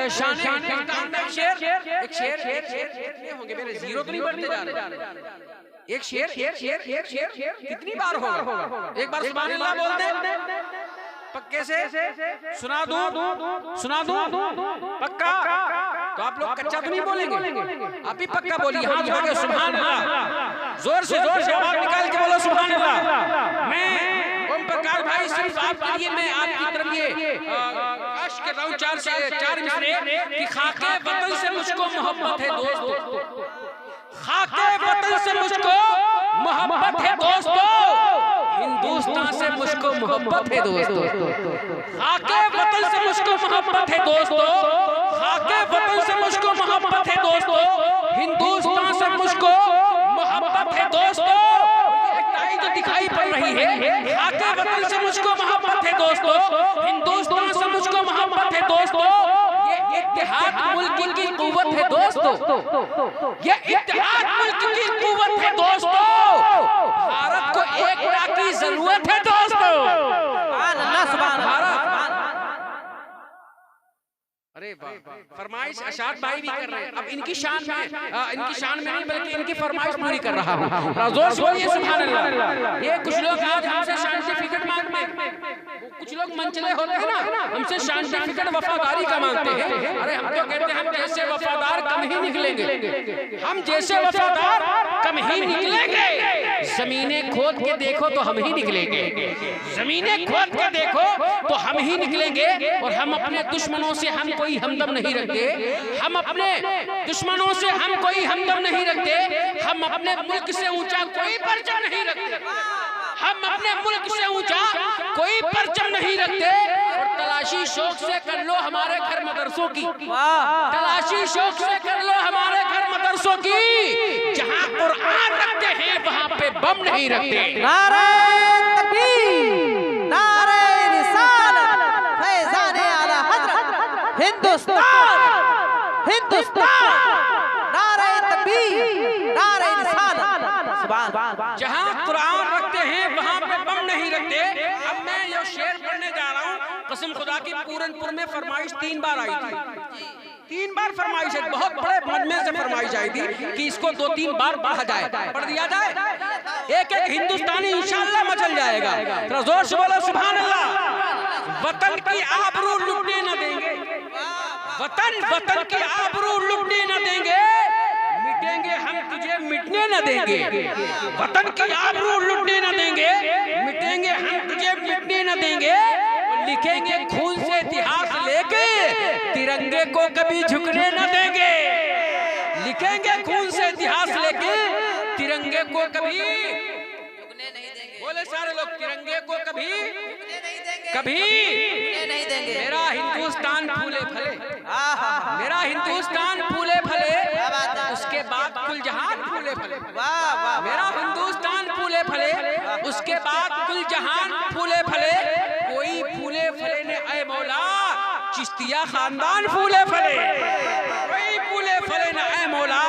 शान हिंदुस्तान में एक शेर कितने होंगे मेरे, जीरो तो नहीं बढ़ते जा रहे। एक शेर कितनी बार होगा? एक बार सुभान अल्लाह बोल दे पक्के से, सुना दूं पक्का? तो आप लोग कच्चा तो नहीं बोलेंगे, आप भी पक्का बोलिए। हाथ उठा के सुभान अल्लाह, जोर से आवाज निकाल के बोलो सुभान अल्लाह। मैं ओम प्रकाश भाई सिर्फ आपके लिए मैं आपकी तरफ ये काश के राउंड 4 मिसरे कि खाके वतन से मुझको मोहब्बत है दोस्तों, खाके वतन से मुझको मोहब्बत है दोस्तों, हिंदुस्तान से मुझको मोहब्बत है दोस्तों, खाके वतन से मुझको मोहब्बत है दोस्तों, खाके वतन से मुझको मोहब्बत है दोस्तों, हिंदुस्तान से मुझको मोहब्बत है दोस्तों। तो दिखाई पड़ रही है, खाके वतन से मुझको मोहब्बत है दोस्तों, हिंदुस्तान से मुझको मोहब्बत है दोस्तों। ये इत्तेहाद मुल्क की कुव्वत है दोस्तों, ये इत्तेहाद मुल्क की कुव्वत है दोस्तों। भारत को एकता की जरूरत है दोस्तों। अरे फरमाइश अशाद भाई भी कर रहे हैं। अब इनकी शान में नहीं बल्कि इनकी फरमाइश पूरी कर रहा हूँ। जोर से बोलिए सुभान अल्लाह। ये कुछ लोग आज हमसे सर्टिफिकेट मांगते हैं, कुछ लोग मंचले होते हैं ना, हमसे सर्टिफिकेट वफादारी का मांगते हैं। अरे हम तो कहते हैं हम जैसे वफादार कम ही निकलेंगे, हम जैसे वफादार कम ही निकलेंगे। जमीनें खोद के देखो तो हम ही निकलेंगे, जमीनें खोद के देखो तो हम ही निकलेंगे। और हम अपने दुश्मनों से हम कोई हमदम नहीं रखते, हम अपने दुश्मनों से हम कोई हमदम नहीं रखते, हम अपने मुल्क से ऊंचा कोई परचम नहीं रखते, हम अपने मुल्क से ऊंचा कोई परचम नहीं रखते। और तलाशी शौक से कर लो हमारे घर मदरसों की, तलाशी शौक से कर लो हमारे घर मदरसों की, जहां कुरान रखते हैं वहां पे बम नहीं रखते। नारे तकबीर, नारे रिसालत, फैज़ाने आला हज़रत हिंदुस्तान, हिंदुस्तान, नारे तकबीर, नारे रिसालत। सुभान। जहां कुरान रखते हैं वहां पे बम नहीं रखते। अब मैं ये शेर पढ़ने जा रहा हूँ। कसम खुदा की पूरनपुर में फरमाइश 3 बार आई थी, 3 बार फरमाइश है, बहुत बड़े मजमे से फरमाइश आई थी कि इसको 2-3 बार पढ़ा जाए, पढ़ दिया जाए, एक हिंदुस्तानी इंशाअल्लाह मचल जाएगा। तो जोर से बोलो सुभान अल्लाह। वतन की आबरू लुटने न देंगे, वतन की आबरू लुटने न देंगे, मिटेंगे हम तुझे मिटने न देंगे। वतन की आबरू लुटने न देंगे, मिटेंगे हम तुझे मिटने न देंगे। लिखेंगे खून से इतिहास लेके, तिरंगे को कभी झुकने न देंगे। लिखेंगे खून से इतिहास लेके, तिरंगे को कभी झुकने नहीं देंगे। बोले सारे लोग, तिरंगे को कभी कभी नहीं देंगे। मेरा हिंदुस्तान फूले फले, मेरा हिंदुस्तान फूले फले, उसके बाद कुल जहान फूले फले। मेरा हिंदुस्तान फूले फले, उसके बाद कुल जहान फूले फले। कोई फूले फले ने ऐ मौला चिश्तिया खानदान फूले फले, कोई फूले फले ने ऐ मौला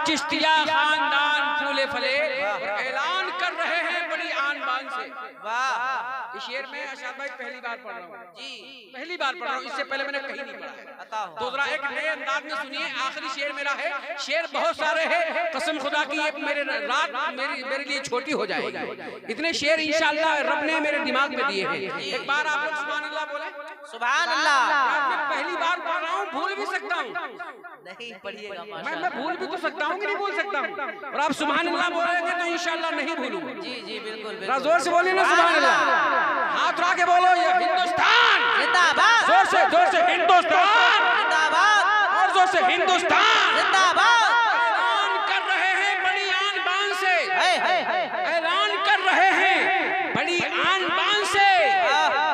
चिश्तिया खानदान फूले फले। ऐलान कर रहे हैं बड़ी आन बान से। इस शेर में अशाद भाई पहली बार पढ़ रहा हूँ जी, पहली बार पढ़ रहा हूँ, इससे पहले मैंने कहीं नहीं पढ़ा है। तो जरा एक नए अंदाज में सुनिए। आखिरी शेर मेरा है, शेर बहुत सारे हैं, कसम खुदा की ये मेरे रात मेरे लिए छोटी हो जाएगी। इतने शेर इंशाअल्लाह रब ने मेरे दिमाग में दिए हैं। एक बार आप लोग सुभान अल्लाह बोले। सुभान अल्लाह। मैं पहली बार पढ़ रहा हूँ, भूल भी सकता हूँ, नहीं पढ़िएगा, मैं भूल भी तो सकता हूँ कि नहीं भूल सकता हूँ। और आप सुभान अल्लाह बोलेंगे तो इंशाअल्लाह नहीं भूलूंगा। जी जी बिल्कुल, जोर से बोलिए ना सुभान अल्लाह। हाथ उठा के बोलो ये हिंदुस्तान जिंदाबाद, जोर से हिंदुस्तान जिंदाबाद, और जोर से हिंदुस्तान जिंदाबाद। ऐलान कर रहे हैं बड़ी आन बान से, ऐलान कर रहे हैं बड़ी आन बान से,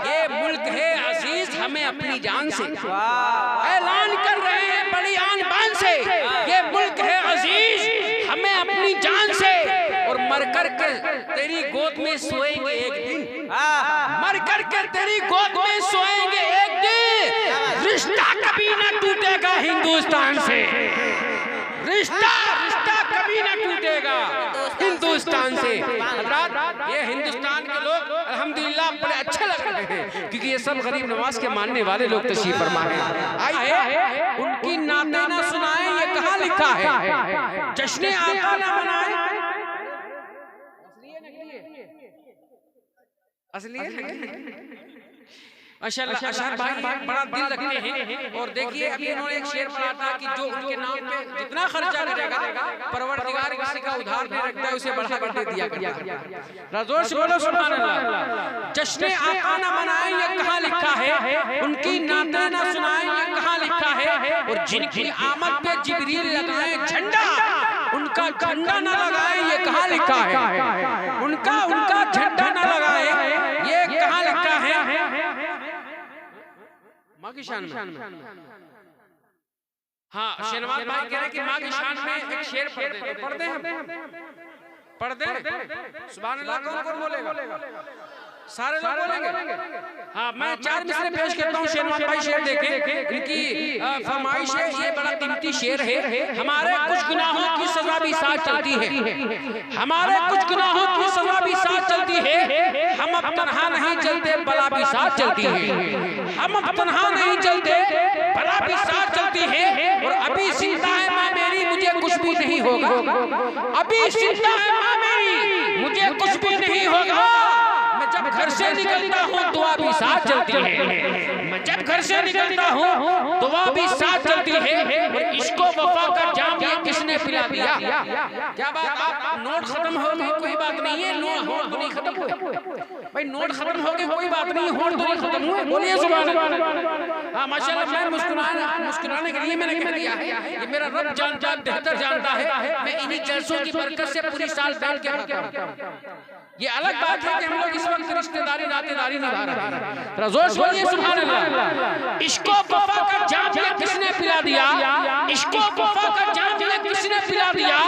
ये मुल्क है अजीज हमें अपनी जान से। ऐलान कर रहे हैं बड़ी आन बान से, ये मुल्क है अजीज हमें अपनी जान से। और मर कर के तेरी गोद में सोएंगे एक दिन, मर कर के तेरी गोद में सोएंगे एक दिन। रिश्ता कभी न टूटेगा हिंदुस्तान से, रिश्ता कभी न टूटेगा हिंदुस्तान से। हज़रात ये हिंदुस्तान के लोग अल्हम्दुलिल्लाह बड़े अच्छे लग रहे हैं, क्योंकि ये सब गरीब नवाज के मानने वाले लोग तशरीफ फरमा हैं। आइए लिखा है, जश्न आका न मनाए। असली माशाअल्लाह अशहर भाई बड़ा दिल रखते हैं। और देखिए अभी इन्होंने एक शेर पढ़ा था कि जो उनके नाम पे जितना खर्चा करेगा परवरदिगार किसी का उधार नहीं रखता है, उसे बढ़ा कर दे दिया करता। जोर से बोलो सुभान अल्लाह। जश्न आका न मनाए ये कहाँ लिखा है, उनकी नाते न सुनाए ये कहाँ लिखा है। और जिनकी आमद पे जिब्रील लगाए झंडा, उनका झंडा न लगाए ये कहाँ लिखा है। उनका झंडा न लगाए ये कहाँ लिखा है। माँ की शान में, हाँ शहनवाज भाई कह रहे हैं कि माँ की शान में एक शेर पढ़ दे सुभान अल्लाह। कौन बोलेगा? सारे लोग बोलेंगे। हाँ मैं 4 मिसरे पेश करता हूँ। शहनवाज भाई शेर देखें, इनकी फरमाइश है, ये बड़ा कीमती शेर है। हमारे कुछ गुनाहों की सजा भी साथ चलती है, हमारे कुछ गुनाहों की सजा भी साथ चलती है। हम अब तन्हा नहीं चलते बला भी साथ चलती है, हम अब तन्हा नहीं चलते बला भी साथ चलती है। और अभी जिंदा है माँ मेरी मुझे कुछ भी नहीं होगा, अभी जिंदा है माँ मेरी मुझे कुछ भी नहीं होगा। मैं जब घर से निकलता हूँ दुआ भी साथ चलती है, मैं जब घर से निकलता हूँ दुआ भी साथ चलती है। और इसको वफा का जाम ये किसने पिला दिया। क्या बात, आप नोट खत्म हो गए कोई बात नहीं है, नोट तो नहीं खत्म हुए भाई, नोट खत्म हो गए कोई बात नहीं, होट तो नहीं खत्म हुए। बोलिए सुभान अल्लाह। हाँ माशाल्लाह, मैं मुस्कुराने के लिए मैंने कह दिया है, ये मेरा रब जानता बेहतर जानता है। मैं इन्हीं जलसों की बरकत से पूरी साल बैठ के रहता हूँ। ये अलग बात है कि हम लोग इस वक्त रिश्तेदारी नातेदारी निभा रहे हैं। रज़ोश बोलिए सुभान अल्लाह। इसको वफा का जाम ये किसने पिला दिया, इसको वफा का जाम ये किसने पिला दिया।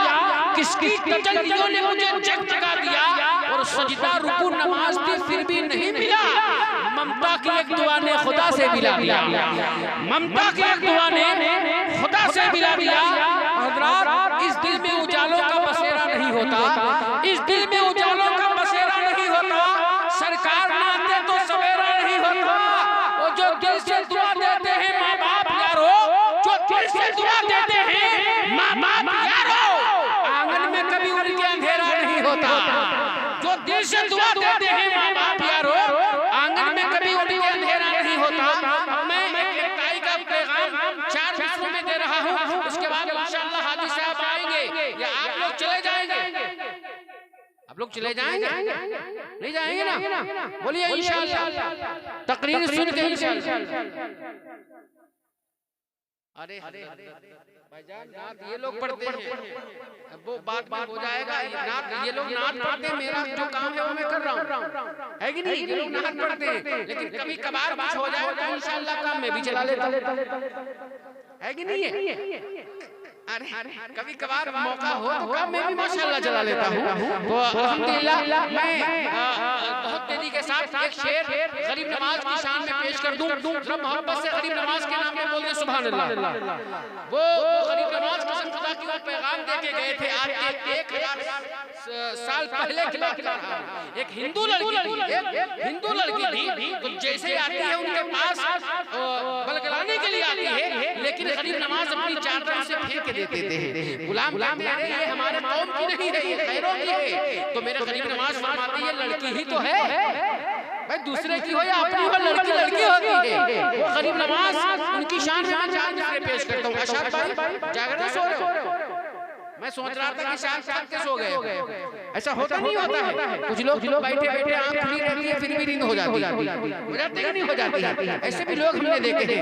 किसकी तजल्लियों ने मुझे जगमगा दिया। और सजदा रुकू नमाज थी फिर भी नहीं मिला, ममता की एक दुआ ने खुदा से मिला दिया, ममता की एक दुआ ने खुदा से मिला दिया। हज़रात इस दिल में उजालों का बसेरा नहीं होता, इस दिल में उजालों का बसेरा नहीं होता। सरकार ना आते तो सवेरा नहीं होता। और जो दिल से दुआ देते हैं माँ बाप यारो, जो दिल से दुआ देते हैं माँ बाप यारो, आंगन में कभी उनके अंधेरा नहीं होता। जो दिल से दुआ देते हैं माँ बाप यारो, आंगन में कभी उनके अंधेरा नहीं होता। मैं एक ताई का पैगाम 4 मिसरों में दे रहा हूँ, उसके बाद इंशाअल्लाह हाजी साहब आएंगे या आप लोग चले जाएंगे। आप लोग चले जाएंगे नहीं जाएंगे ना, बोलिए इंशाअल्लाह। तकरीर सुन के इंशाअल्लाह। अरे भाईजान नात ये लोग पढ़ते हैं, वो बात हो जाएगा। नात ये लोग नात पढ़ते हैं, मेरा जो काम है वो मैं कर रहा हूँ, है कि नहीं। ये लोग नात पढ़ते हैं, लेकिन कभी कभार कुछ हो जाए तो इंशाअल्लाह काम मैं भी चला लेता है कि नहीं है। अरे कभी कभार मौका हो तो काम मैं भी माशाअल्लाह चला लेता हूँ। तो अल्हम्दुलिल्लाह मैं बहुत तेजी के साथ एक शेर गरीब नवाज की शान में पेश कर दूं। जरा मोहब्बत से गरीब नवाज के नाम पे बोल दे सुभान अल्लाह। वो गरीब नवाज कसम खुदा की वो पैगाम दे के गए थे आज के 1000 साल पहले की बात कर रहा हूं। एक हिंदू लड़की थी, तो जैसे आती है उनके पास बलगलाने के लिए आती है, लेकिन गरीब नवाज अपनी चादर से फेंक के देते थे। गुलाम कहते हैं ये हमारे कौम की नहीं है, ये खैरों की है। तो मेरे गरीब नवाज फरमाते ये लड़की ही तो है भाई, दूसरे की हो या अपनी हो, लड़की लड़की होती है। वो गरीब नवाज उनकी शान में मैं 4 मिसरे पेश करता हूँ। अशहर भाई जागरण सो रहे हो, मैं सोच रहा था कि शायद थक के सो गए। ऐसा होता नहीं होता है, कुछ लोग बैठे बैठे आंख खुली रहती है फिर भी नींद हो जाती है, हो जाती है नहीं हो जाती है। ऐसे भी लोग हमने देखे हैं।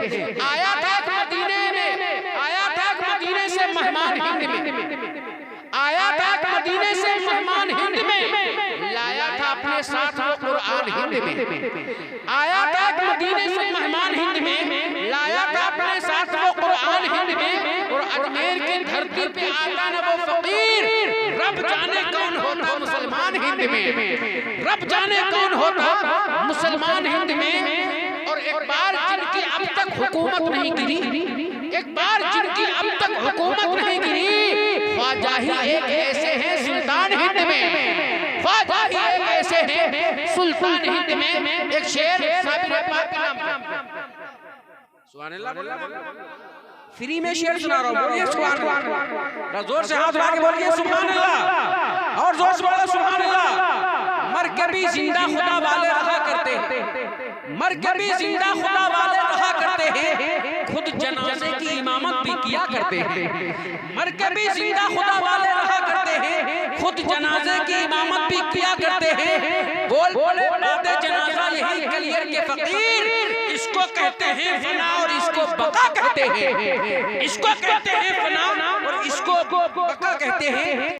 आया था मदीने में, आया था मदीने से मेहमान हिंद में, आया था मदीने से मेहमान हिंद में, लाया था अपने साथ वो कुरान हिंद में। आया था मदीने से मेहमान हिंद में, लाया था अपने साथ वो कुरान हिंद में। और अजमेर की धरती पे आका ना वो फकीर, रब जाने कौन होता मुसलमान हिंद में, रब जाने कौन होता मुसलमान हिंद में। और एक बार जिनकी अब तक हुकूमत नहीं गिरी, एक बार जिनकी अब तक हुकूमत नहीं गिरी, ख्वाजा ही एक ऐसे हैं सुल्तान हिंद में, ख्वाजा ही एक ऐसे हैं सुल्तान हिंद में। एक शेर साबिर पाक के नाम पे सुभान अल्लाह। फ्री में शेर सुना रहा हूँ, बोलिए सुभान अल्लाह। जोर से हाथ उठा के बोलिए सुभान अल्लाह, और जोर से बोलिए सुभान अल्लाह। मर के भी जिंदा खुदा वाले रहा करते हैं, मर के भी जिंदा खुदा वाले रहा करते हैं, खुद जनाजे की इमामत भी किया करते हैं। मर के भी जिंदा खुदा वाले रहा करते हैं, खुद जनाजे की इमामत भी किया करते हैं। बोल बोले बातें जनाजा यही कलियर के फकीर, इसको कहते हैं फना और इसको बका कहते हैं, इसको कहते हैं फना और इसको बका कहते हैं।